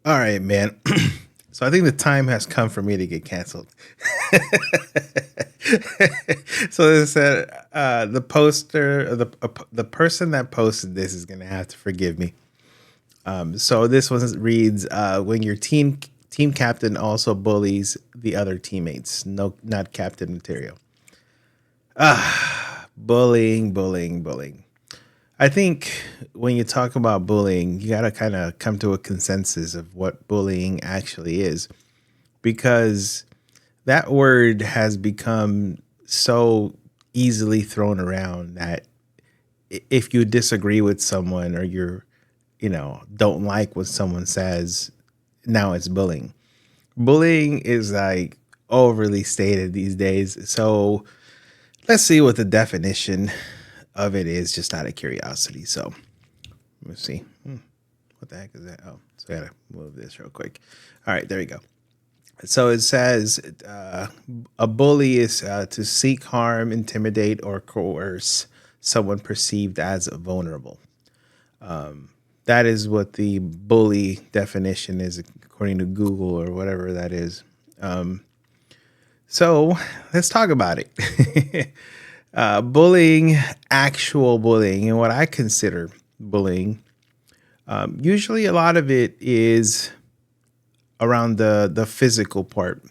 All right, man. So I think the time has come for me to get canceled. So they said the poster, the person that posted this is gonna have to forgive me. So this one reads, "When your team captain also bullies the other teammates, no, not captain material. Bullying, bullying, bullying. I think when you talk about bullying, you gotta kind of come to a consensus of what bullying actually is, because that word has become so easily thrown around that if you disagree with someone or don't like what someone says, now it's bullying. Bullying is like overly stated these days. So let's see what the definition of it is, just out of curiosity. So let's see. What the heck is that? Oh, so I gotta move this real quick. All right, there you go. So it says a bully is to seek harm, intimidate, or coerce someone perceived as vulnerable. That is what the bully definition is, according to Google or whatever that is. So let's talk about it. Bullying, actual bullying, and what I consider bullying. Usually, a lot of it is around the physical part.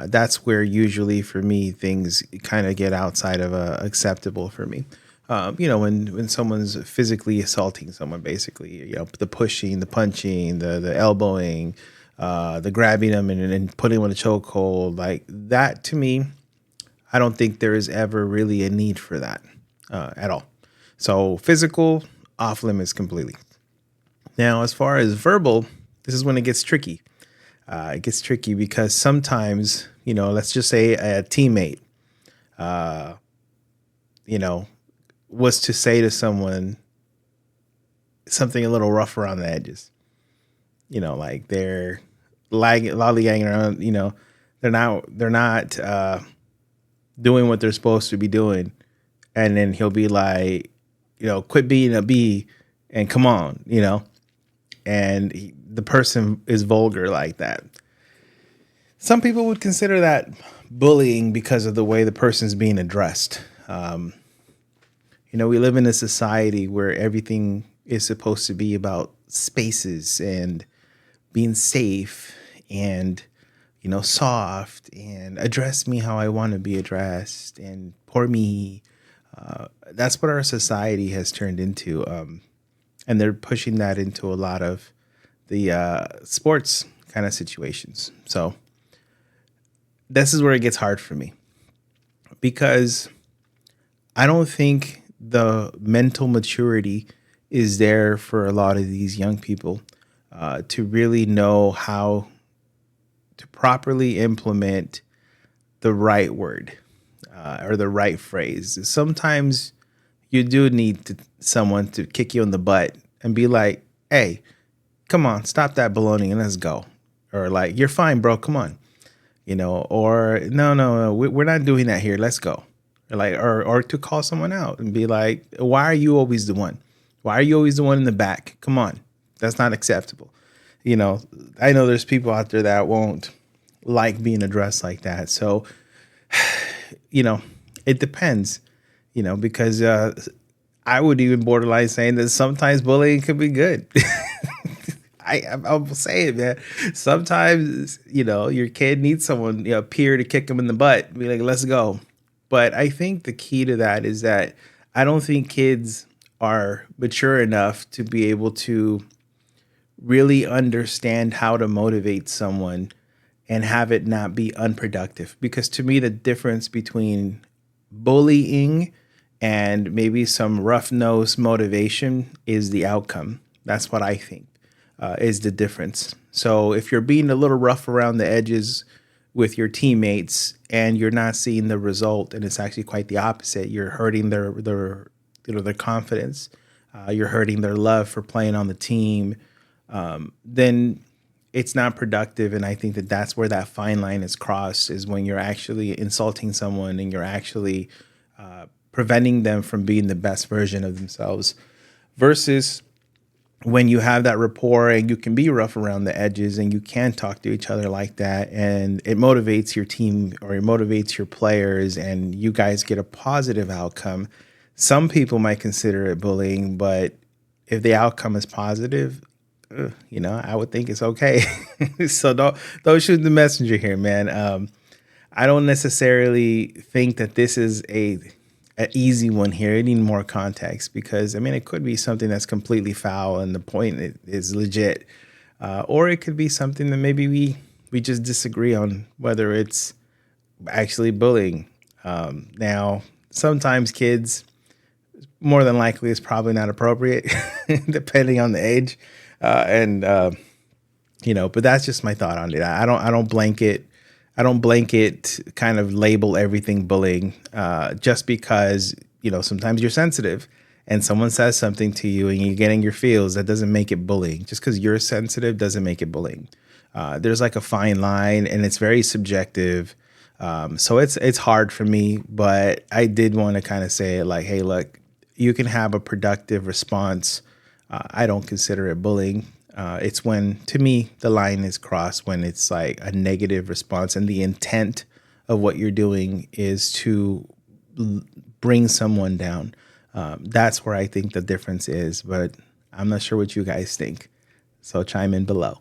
That's where usually for me things kind of get outside of acceptable for me. When someone's physically assaulting someone, basically, the pushing, the punching, the elbowing, the grabbing them and putting them in a chokehold, like that to me, I don't think there is ever really a need for that at all. So physical, off limits completely. Now, as far as verbal, this is when it gets tricky. It gets tricky because sometimes, let's just say a teammate, you know, was to say to someone something a little rough around the edges, like they're lollygagging around, they're not doing what they're supposed to be doing. And then he'll be like, quit being a bee and come on, and the person is vulgar like that. Some people would consider that bullying because of the way the person's being addressed. We live in a society where everything is supposed to be about spaces and being safe and, soft and address me how I want to be addressed and poor me. That's what our society has turned into. And they're pushing that into a lot of the sports kind of situations. So this is where it gets hard for me, because I don't think the mental maturity is there for a lot of these young people to really know how to properly implement the right word or the right phrase. Sometimes you do need someone to kick you in the butt and be like, hey, come on, stop that baloney and let's go. Or like, you're fine, bro, come on. Or no, we're not doing that here. Let's go. Or to call someone out and be like, why are you always the one? Why are you always the one in the back? Come on. That's not acceptable. I know there's people out there that won't like being addressed like that. So, it depends, because I would even borderline saying that sometimes bullying could be good. I'll say it, man. Sometimes, your kid needs someone, peer to kick them in the butt, be like, let's go. But I think the key to that is that I don't think kids are mature enough to be able to really understand how to motivate someone and have it not be unproductive. Because to me, the difference between bullying and maybe some rough nosed motivation is the outcome. That's what I think is the difference. So if you're being a little rough around the edges with your teammates and you're not seeing the result, and it's actually quite the opposite, you're hurting their confidence, you're hurting their love for playing on the team, then it's not productive. And I think that that's where that fine line is crossed, is when you're actually insulting someone and you're actually preventing them from being the best version of themselves, versus when you have that rapport and you can be rough around the edges and you can talk to each other like that, and it motivates your team or it motivates your players and you guys get a positive outcome. Some people might consider it bullying, but if the outcome is positive, I would think it's okay. So don't shoot the messenger here, man. I don't necessarily think that this is an easy one here. I need more context because I mean it could be something that's completely foul and the point is legit, or it could be something that maybe we just disagree on whether it's actually bullying. Now, sometimes kids, more than likely, it's probably not appropriate, depending on the age, and but that's just my thought on it. I don't blanket kind of label everything bullying, just because, sometimes you're sensitive and someone says something to you and you're getting your feels. That doesn't make it bullying. Just because you're sensitive doesn't make it bullying. There's like a fine line and it's very subjective. So it's hard for me, but I did want to kind of say it like, hey, look, you can have a productive response. I don't consider it bullying. It's when, to me, the line is crossed when it's like a negative response and the intent of what you're doing is to bring someone down. That's where I think the difference is, but I'm not sure what you guys think. So chime in below.